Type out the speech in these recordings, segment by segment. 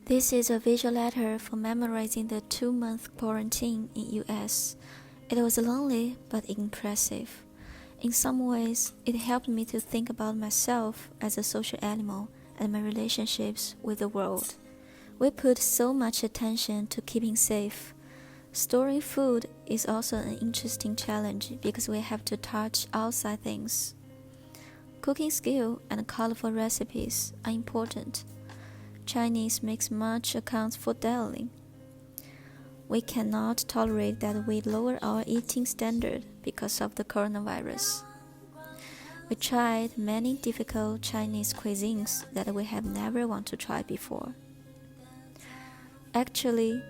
This is a visual letter for memorizing the 2-month quarantine in US. It was lonely but impressive. In some ways, it helped me to think about myself as a social animal and my relationships with the world. We put so much attention to keeping safe. Storing food is also an interesting challenge because we have to touch outside things. Cooking skill and colorful recipes are important. Chinese makes much accounts for dialing. We cannot tolerate that we lower our eating standard because of the coronavirus. We tried many difficult Chinese cuisines that we have never want to try before. Actually,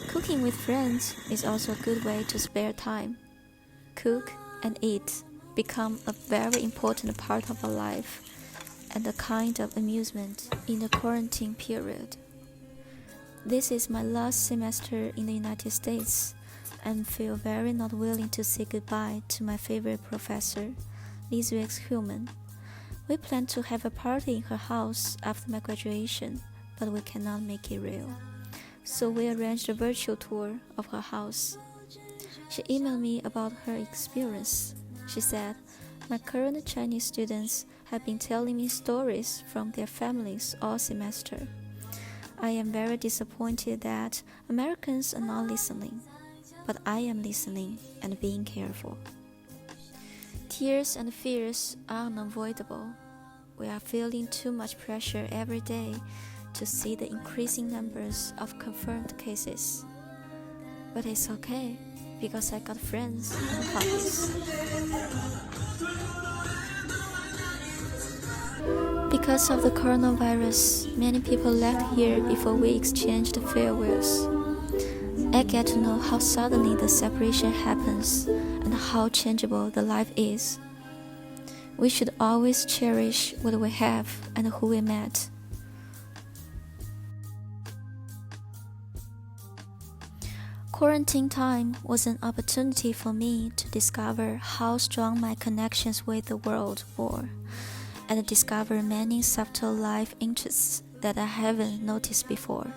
cooking with friends is also a good way to spare time. Cook and eat become a very important part of our life and a kind of amusement in the quarantine period. This is my last semester in the United States and feel very not willing to say goodbye to my favorite professor, Lizwex Human. We plan to have a party in her house after my graduation, but we cannot make it real. So we arranged a virtual tour of her house. She emailed me about her experience. She said, "My current Chinese students have been telling me stories from their families all semester. I am very disappointed that Americans are not listening, but I am listening and being careful." Tears and fears are unavoidable. We are feeling too much pressure every day to see the increasing numbers of confirmed cases. But it's okay, because I got friends and hobbies. Because of the coronavirus, many people left here before we exchanged farewells. I get to know how suddenly the separation happens and how changeable the life is. We should always cherish what we have and who we met. Quarantine time was an opportunity for me to discover how strong my connections with the world were, and discover many subtle life interests that I haven't noticed before.